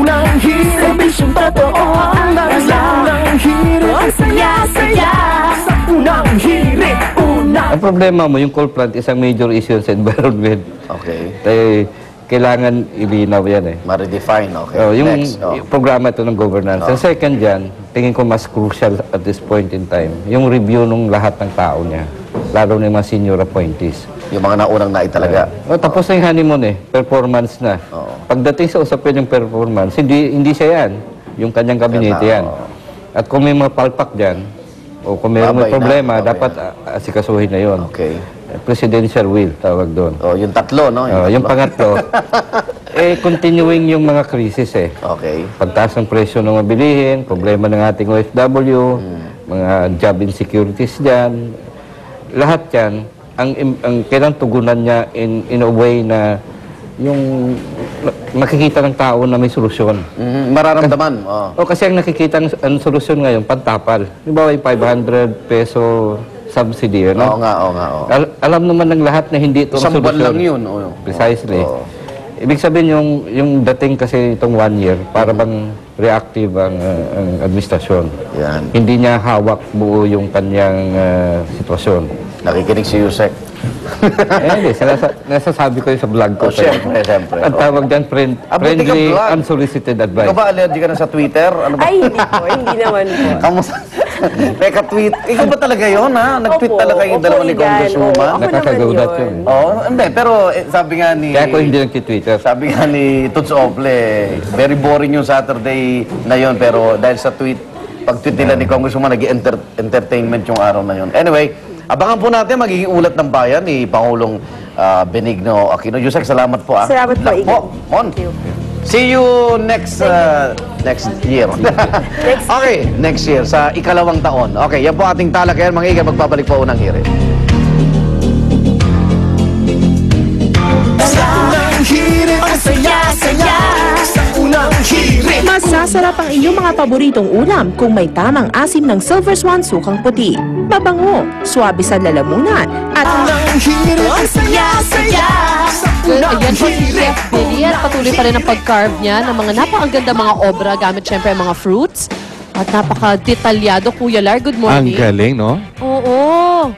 unang hirit, serbisyong totoo ang unang hirit, ang saya-saya sa unang hirit. Ang problema mo, yung coal plant, isang major issue sa environment. Okay. Kailangan ilinaw yan eh. Ma-redefine, okay. Yung Next. programa ito ng governance. Ang second dyan, tingin ko mas crucial at this point in time, yung review ng lahat ng tao niya. Lalo na yung mga senior appointees. Yung mga naunang naitalaga. Tapos na yung honeymoon eh. Performance na. Pagdating sa usapin yung performance, hindi siya yan. Yung kanyang kabinete yan. At kung may mga palpak dyan, o kung may problema, dapat asikasuhin na yun. Okay. Presidential will, tawag doon. Yung tatlo, no? Yung pangatlo, continuing yung mga krisis eh. Okay. Pagtaas ng presyo ng mabilihin, problema ng ating OFW, mga job insecurities dyan. Lahat yan, ang kailangang tugunan niya in a way na yung makikita ng tao na may solusyon. Mararamdaman. Kasi ang nakikita ng solusyon ngayon, pantapal. Di ba yung 500 peso subsidy, no? Oo nga. Alam naman ng lahat na hindi ito ang solusyon. Isang lang yun. Precisely. Ibig sabihin yung dating kasi itong 1 year, para bang reactive ang administrasyon. Yan. Hindi niya hawak buo yung kanyang sitwasyon. Nakikinig si Yusek. Hindi. Nasasabi ko yun sa vlog ko. Siyempre. Ang tawag dyan, friendly, unsolicited advice. Ikaw ba allergic ka na sa Twitter? Ano ba? Ay, hindi po. Hindi naman po. Kamusta? Tweet. Ikaw ba talaga yun, ha? Nag-tweet talaga yung dalawa ni Congresswoman? Nakakagulat yun. Hindi. Pero sabi nga ni... Kaya ako hindi nag-Twitter. Sabi nga ni Toots Ople, very boring yung Saturday na yun. Pero dahil sa pag-tweet nila ni Congresswoman, nag-entertainment yung araw na yun. Anyway, abangan po natin magiging ulat ng bayan ni Pangulong Benigno Aquino. Yusek, salamat po. Salamat po, Igor. Thank you. See you next year. Okay, next year, sa ikalawang taon. Okay, yan po ating talakayan. Mga Igor, magbabalik po unang hirit. Sa unang hirit, ang saya-saya sa unang hirit. Masasarap ang inyong mga paboritong ulam kung may tamang asim ng Silver Swan sukang puti. Mabango, swabe sa lalamunan, at Unang hirit, ang saya-saya sa unang Ayan po si hirit. Chef Billy at patuloy pa rin ang pag-carve niya ng mga napakaganda mga obra gamit syempre ang mga fruits. At napaka-detalyado. Kuya Lar, good morning. Ang galing, no? Oo.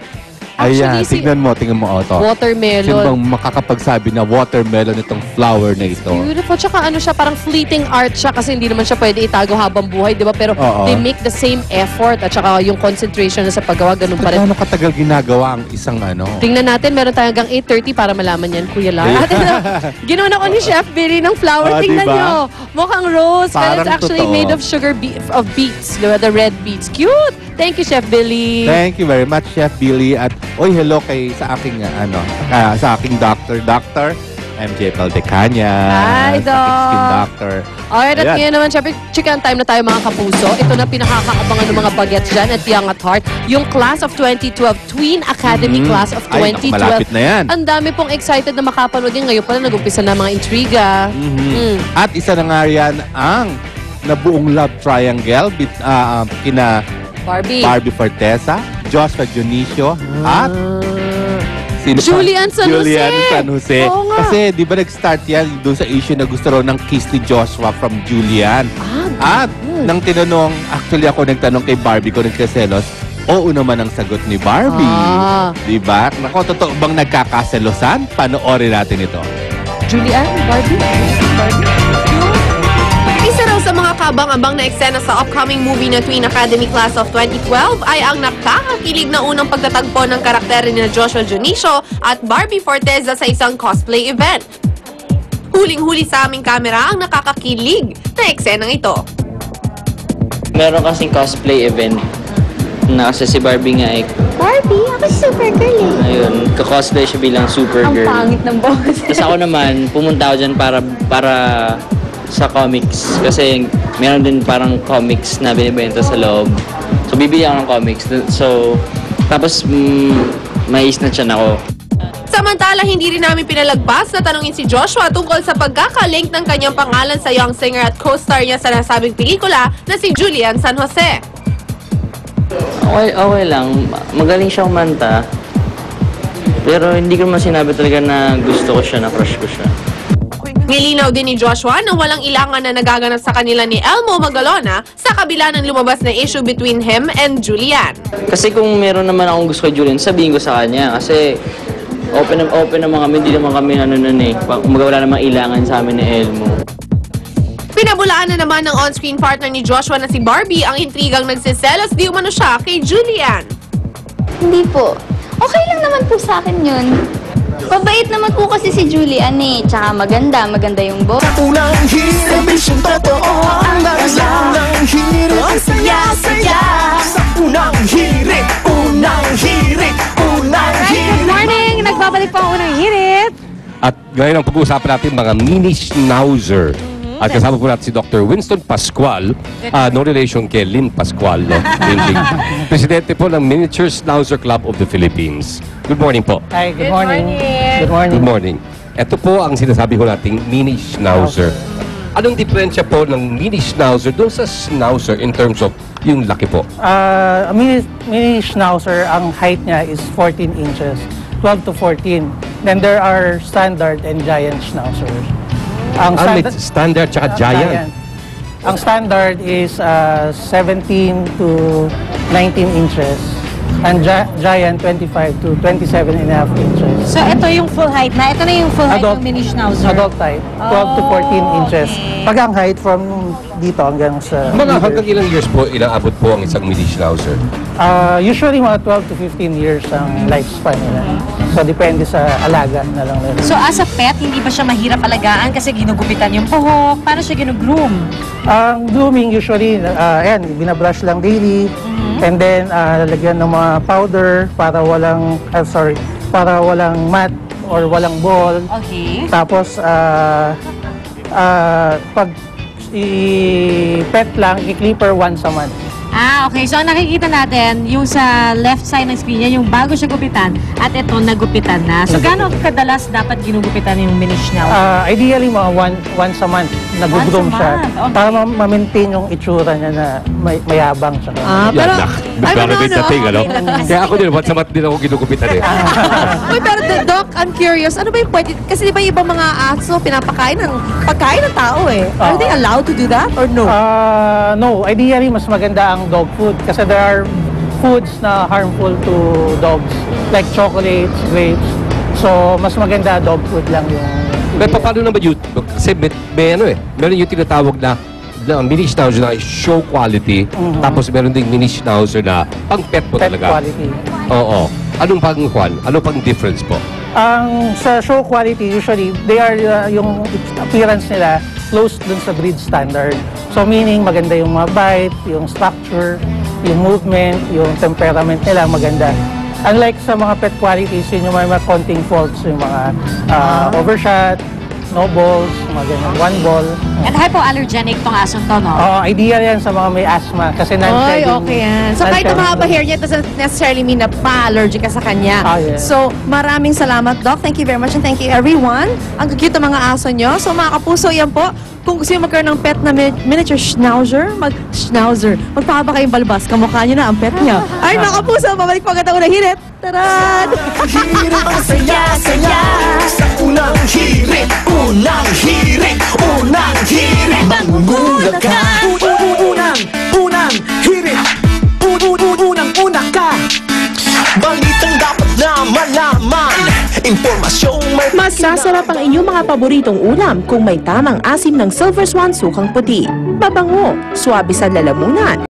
Ayan, Actually, tingnan mo, Otto. watermelon. Sino bang makakapagsabi na watermelon itong flower na ito? Beautiful. Tsaka ano siya, parang fleeting art siya kasi hindi naman siya pwede itago habang buhay, di ba? Pero they make the same effort at saka yung concentration na sa paggawa, ganun pa rin. Gaano katagal ginagawa ang isang ano? Tingnan natin, meron tayo hanggang 8:30 para malaman yan, Kuya Lar. Ginawa ko ni Chef Billy ng flower. Tingnan diba? nyo. Mukhang rose. But Parang it's actually totoo. made of of beets. The red beets. Cute! Thank you, Chef Billy. Thank you very much, Chef Billy. At hello sa aking sa aking Dr. MJ Paldecania. Hi, sa aking skin doctor. Alright, at ngayon naman, syempre, chicken time na tayo mga kapuso. Ito na pinakakaabangan ng mga bagets dyan at Young at Heart. Yung Class of 2012, Tween Academy Class of 2012. Ay, malapit na yan. Ang dami pong excited na makapanood din. Ngayon pala, nag-umpisa na mga intriga. At isa na nga yan ang nabuong love triangle kina Barbie Forteza, Joshua Dionisio, at Julian San Jose. Oo nga. Kasi di ba nag-start yan doon sa issue na gusto raw ng kiss ni Joshua from Julian. At nang tinanong, actually ako nagtanong kay Barbie kung nagkaselos, oo naman ang sagot ni Barbie. Di ba? Nako, totoo bang nagkakaselosan? Panoorin natin ito. Julian? Barbie? Isa raw sa mga kabang-abang na eksena sa upcoming movie na Tween Academy Class of 2012 ay ang nakakakilig na unang pagtatagpo ng karakter ni Joshua Dionisio at Barbie Forteza sa isang cosplay event. Huling-huli sa aming kamera ang nakakakilig na eksenang ito. Meron kasing cosplay event na kasi si Barbie nga ay Barbie, ako Supergirl eh. ayun, ka-cosplay siya bilang Supergirl. Ang pangit ng boses. Tapos ako naman, pumunta ako dyan para sa comics. Kasi meron din parang comics na binibenta sa loob. So, bibili ako ng comics. So, tapos may isnatchan ako. Samantala, hindi rin namin pinalagpas na tanungin si Joshua tungkol sa pagkaka-link ng kanyang pangalan sa young singer at co-star niya sa nasabing pelikula na si Julian San Jose. Okay lang. Magaling siya kumanta. Pero hindi ko naman sinabi talaga na gusto ko siya, na crush ko siya. Nilinaw din ni Joshua na walang ilangan na nagaganap sa kanila ni Elmo Magalona sa kabila ng lumabas na issue between him and Julian. Kasi kung meron naman akong gusto kay Julian, sabihin ko sa kanya. Kasi open naman kami, hindi naman kami wala namang ilangan sa amin ni Elmo. Pinabulaan na naman ng on-screen partner ni Joshua na si Barbie ang intrigang nagsiselos di umano siya kay Julian. Hindi po. Okay lang naman po sa akin yun. Mabait naman po kasi si Julian eh. Tsaka maganda yung boss. Unang hirit, mission totoo. Ang unang hirit, ang saya-saya. Sa unang hirit, unang hirit, unang hirit. Good morning! Nagbabalik po ang unang hirit. At ngayon ang pag-uusapan natin mga mini schnauzer. At kasama po natin si Dr. Winston Pascual, no relation kay Lynn Pascual, no? Presidente po ng Miniature Schnauzer Club of the Philippines. Good morning po. Hi, good morning. Good morning. Good morning. Ito po ang sinasabi ko nating mini schnauzer. Anong diferensya po ng mini schnauzer doon sa schnauzer in terms of yung laki po? Mini schnauzer, ang height niya is 14 inches, 12 to 14. Then there are standard and giant schnauzers. Ang standard tsaka giant. Ang standard is 17 to 19 inches. And giant, 25 to 27 and a half inches. So, ito yung full height na. Ito na yung full height ng mini schnauzer. Adult height. 12 to 14 inches. Pag ang height from dito hanggang sa... Hanggang ilang years po inaabot po ang isang mini schnauzer? Usually mga 12 to 15 years ang lifespan nila. So, depende sa alaga na lang nila. So, as a pet, hindi ba siya mahirap alagaan kasi ginugupitan yung buhok? Paano siya ginugroom? Ang grooming usually, binabrush lang daily. And then, lalagyan ng mga powder para walang, para walang mat or walang ball. Okay. Tapos, pag i-pet lang, i-clipper once a month. Okay. So, ang nakikita natin, yung sa left side ng screen niya, yung bago siya gupitan, at ito, nagupitan na. So, gaano kadalas dapat ginugupitan yung mini schnauzer? Ideally, mga once a month, nag-groom siya. Okay. Para ma-maintain yung itsura niya na mayabang siya. Pero, Kaya ako din, once a month din ako ginugupitan eh. Pero Doc, I'm curious, ano ba yung pwede? Kasi di ba yung ibang mga aso pinapakain ng pagkain ng tao eh? Are they allowed to do that or no? No, ideally mas maganda ang dog food kasi there are foods na harmful to dogs like chocolates, grapes. So mas maganda dog food lang yung... Pero paano naman yun? Kasi meron yung tinatawag na mini schnauzer na show quality, tapos meron ding mini schnauzer na pang pet po pet talaga. quality. Oo. Anong pang difference po? Sa show quality, usually, they are, yung appearance nila, close dun sa breed standard. So meaning, maganda yung mga bite, yung structure, yung movement, yung temperament nila, maganda. Unlike sa mga pet qualities, yun yung mga konting faults, yung mga overshot, no balls, mga ganyan, one ball. And hypoallergenic tong asong to, no? Ideal yan sa mga may asthma kasi non-shedding. Okay yan. So kahit ang mahaba hair niya, it doesn't necessarily mean na pa-allergic ka sa kanya. Yes. So maraming salamat, Doc. Thank you very much and thank you everyone. Ang cute ng mga aso nyo. So mga kapuso, yan po. Kung gusto nyo magkaroon ng pet na miniature schnauzer, magpahaba kayong balbas. Kamukha nyo na ang pet niya. Ay, mga kapuso, babalik po agad ang unang hirit. Taran! Hirit ang saya-saya. Sa unang hirit, unang hirit, unang hirit. Mangungula ka. Unang hirit. Unang-una ka. Balitang dapat na malaman. Impormasyong may... Masasarap ang inyong mga paboritong ulam kung may tamang asim ng Silver Swan sukang puti. Mabango, swabe sa lalamunan.